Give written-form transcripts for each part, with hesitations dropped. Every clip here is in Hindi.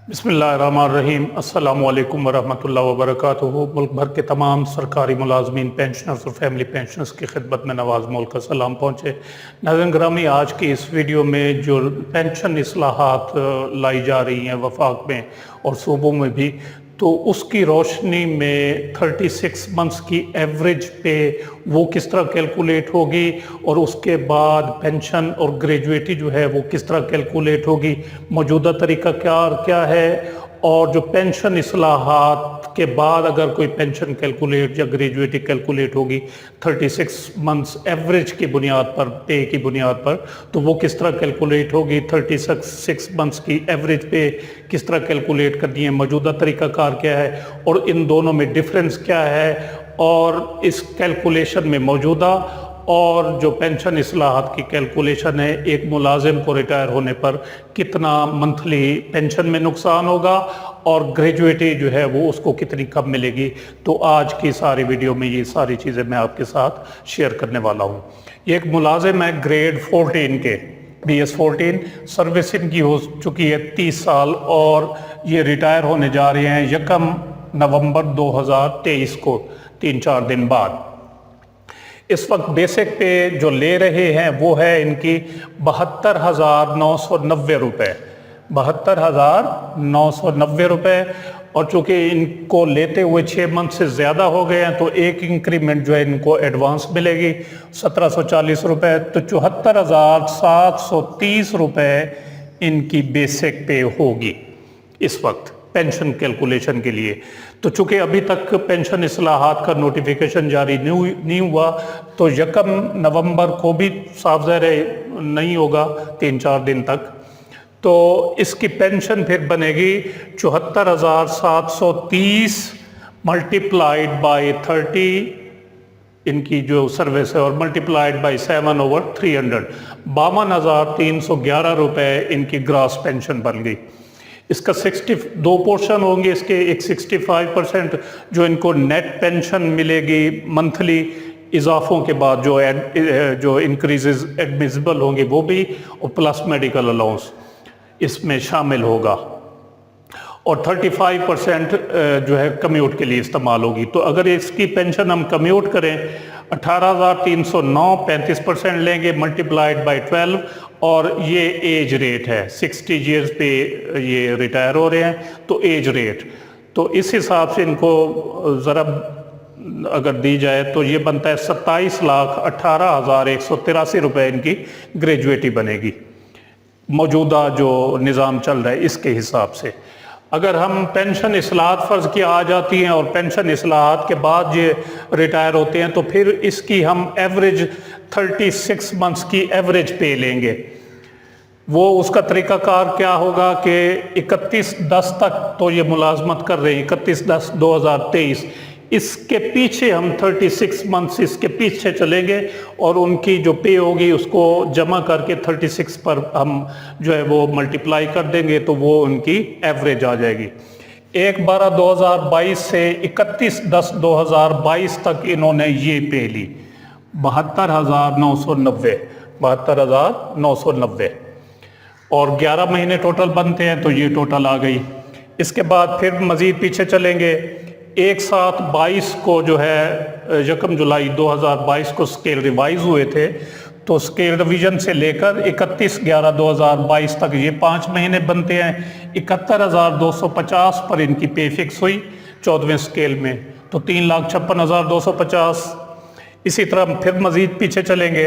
बिस्मिल्लाहिर्रहमानिर्रहीम। अस्सलामु अलैकुम वरहमतुल्लाहि वबरकातुहू। मुल्क भर के तमाम सरकारी मुलाजमीन, पेंशनर्स और फैमिली पेंशनर्स की खिदमत में नवाज़ मुल्क का सलाम पहुँचे। नाज़रीन ग्रामी, आज की इस वीडियो में जो पेंशन इस्लाहात लाई जा रही हैं वफाक में और सूबों में भी, तो उसकी रोशनी में 36 मंथ्स की एवरेज पे वो किस तरह कैलकुलेट होगी और उसके बाद पेंशन और ग्रेजुएटी जो है वो किस तरह कैलकुलेट होगी, मौजूदा तरीका क्या है, और जो पेंशन इस्लाहात के बाद अगर कोई पेंशन कैलकुलेट या ग्रेजुएटी कैलकुलेट होगी 36 मंथ्स एवरेज की बुनियाद पर, पे की बुनियाद पर, तो वो किस तरह कैलकुलेट होगी, 36 मंथ्स की एवरेज पे किस तरह कैलकुलेट करनी है, मौजूदा तरीक़ाकार क्या है और इन दोनों में डिफरेंस क्या है, और इस कैलकुलेशन में मौजूदा और जो पेंशन इस्लाहात की कैलकुलेशन है, एक मुलाजिम को रिटायर होने पर कितना मंथली पेंशन में नुकसान होगा और ग्रेजुएटी जो है वो उसको कितनी कम मिलेगी। तो आज की सारी वीडियो में ये सारी चीज़ें मैं आपके साथ शेयर करने वाला हूँ। ये एक मुलाजिम है ग्रेड 14 के, BS 14, सर्विस इनकी हो चुकी है 30 साल और ये रिटायर होने जा रहे हैं 1 नवंबर 2023 को, 3-4 दिन बाद। इस वक्त बेसिक पे जो ले रहे हैं वो है इनकी 72,990 रुपये, 72,990 रुपये। और चूँकि इनको लेते हुए 6 मंथ से ज़्यादा हो गए हैं तो एक इंक्रीमेंट जो है इनको एडवांस मिलेगी 1,740 रुपये, तो 74,730 रुपये इनकी बेसिक पे होगी इस वक्त पेंशन कैलकुलेशन के लिए। तो चूँकि अभी तक पेंशन इस्लाहात का नोटिफिकेशन जारी नहीं हुआ, तो 1 नवंबर को भी साफ ज़ाहिर नहीं होगा 3-4 दिन तक, तो इसकी पेंशन फिर बनेगी 74,730 मल्टीप्लाइड बाई 30 इनकी जो सर्विस है और मल्टीप्लाइड बाई 7/300, 52,311 रुपये इनकी ग्रास पेंशन बन गई। इसका 62 पोर्शन होंगे इसके, एक 65% जो इनको नेट पेंशन मिलेगी मंथली इजाफों के बाद, जो इंक्रीजेस एडमिसिबल होंगे वो भी, और प्लस मेडिकल अलाउंस इसमें शामिल होगा, और 35% जो है कम्यूट के लिए इस्तेमाल होगी। तो अगर इसकी पेंशन हम कम्यूट करें 18,309, 35% लेंगे मल्टीप्लाइड बाई 12, और ये एज रेट है 60 ईयर्स पे ये रिटायर हो रहे हैं, तो एज रेट, तो इस हिसाब से इनको ज़रा अगर दी जाए तो ये बनता है 27,18,183 रुपये इनकी ग्रेजुएटी बनेगी मौजूदा जो निज़ाम चल रहा है इसके हिसाब से। अगर हम पेंशन इस्लाहात फ़र्ज़ की आ जाती हैं और पेंशन इस्लाहात के बाद ये रिटायर होते हैं, तो फिर इसकी हम एवरेज 36 मंथ्स की एवरेज पे लेंगे। वो उसका तरीक़ाकार क्या होगा कि 31/10 तक तो ये मुलाजमत कर रहे हैं, 31/10/2023, इसके पीछे हम 36 मंथ्स इसके पीछे चलेंगे और उनकी जो पे होगी उसको जमा करके 36 पर हम जो है वो मल्टीप्लाई कर देंगे, तो वो उनकी एवरेज आ जाएगी। 1/12/2022 से 31/10/2022 तक इन्होंने ये पे ली 72,990, 72,990, और 11 महीने टोटल बनते हैं, तो ये टोटल आ गई। इसके बाद फिर मज़ीद पीछे चलेंगे, 1/7/22 को जो है 1 जुलाई 2022 को स्केल रिवाइज हुए थे, तो स्केल रिवीजन से लेकर 31/11/2022 तक ये 5 महीने बनते हैं। 71,250 पर इनकी पे फिक्स हुई 14वें स्केल में, तो 3,56,250। इसी तरह फिर मज़ीद पीछे चलेंगे,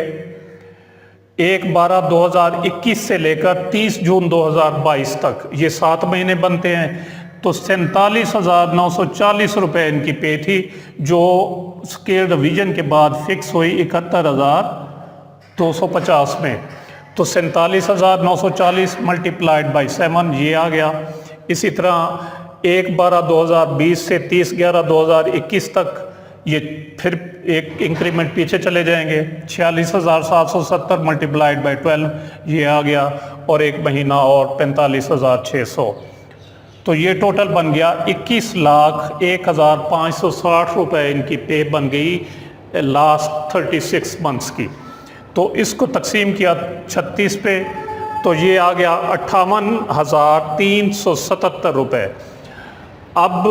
1/12/2021 से लेकर 30 जून 2022 तक ये 7 महीने बनते हैं, तो 47,940 रुपये इनकी पे थी, जो स्केल रिवीजन के बाद फिक्स हुई 71,250 में, तो 47,940 मल्टीप्लाइड बाई 7 ये आ गया। इसी तरह 1/12/2020 से 30/11/2021 तक ये फिर एक इंक्रीमेंट पीछे चले जाएंगे, 46,770 मल्टीप्लाइड बाई 12 ये आ गया, और एक महीना और 45,600, तो ये टोटल बन गया 21,01,560 रुपये इनकी पे बन गई लास्ट 36 मंथ्स की। तो इसको तकसीम किया 36 पे, तो ये आ गया 58,377 रुपये। अब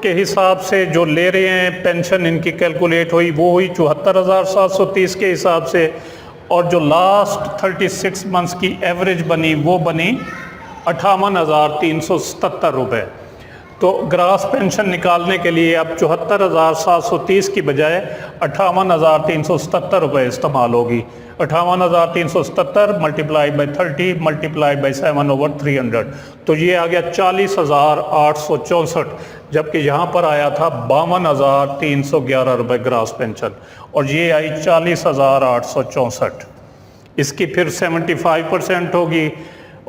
के हिसाब से जो ले रहे हैं पेंशन इनकी कैलकुलेट हुई वो हुई 74,730 के हिसाब से, और जो लास्ट 36 मंथ्स की एवरेज बनी वो बनी 58,377 रुपये। तो ग्रास पेंशन निकालने के लिए अब 74,730 की बजाय 58,377 रुपये इस्तेमाल होगी। 58,377 मल्टीप्लाई बाई 30 मल्टीप्लाई बाई 7/300, तो ये आ गया 40,864, जबकि यहाँ पर आया था 52,311 रुपये ग्रास पेंशन, और ये आई 40,864। इसकी फिर 75% होगी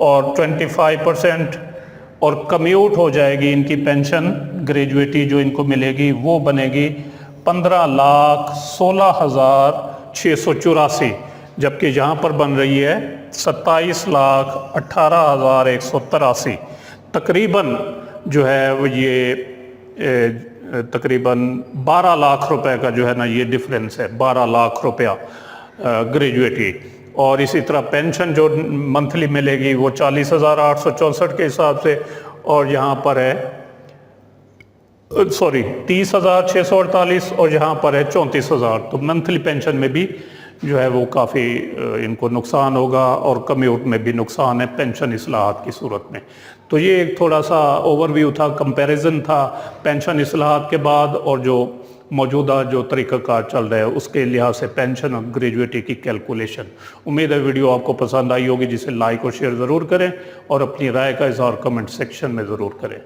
और 25% और कम्यूट हो जाएगी इनकी पेंशन ग्रेजुएटी जो इनको मिलेगी, वो बनेगी 15,16,684, जबकि यहाँ पर बन रही है 27,18,183। तकरीबन जो है वो ये तकरीबन 12 लाख रुपए का जो है ना ये डिफरेंस है, 12 लाख रुपया ग्रेजुएटी। और इसी तरह पेंशन जो मंथली मिलेगी वो 40,864 के हिसाब से, और यहाँ पर है 30,648 और यहाँ पर है 34,000। तो मंथली पेंशन में भी जो है वो काफ़ी इनको नुकसान होगा, और कम्यूट में भी नुकसान है पेंशन इस्लाहात की सूरत में। तो ये एक थोड़ा सा ओवरव्यू था, कंपैरिजन था पेंशन इस्लाहात के बाद और जो मौजूदा जो तरीक़ाकार चल रहा है उसके लिहाज से पेंशन और ग्रेजुएटी की कैलकुलेशन। उम्मीद है वीडियो आपको पसंद आई होगी, जिसे लाइक और शेयर ज़रूर करें और अपनी राय का इज़हार कमेंट सेक्शन में ज़रूर करें।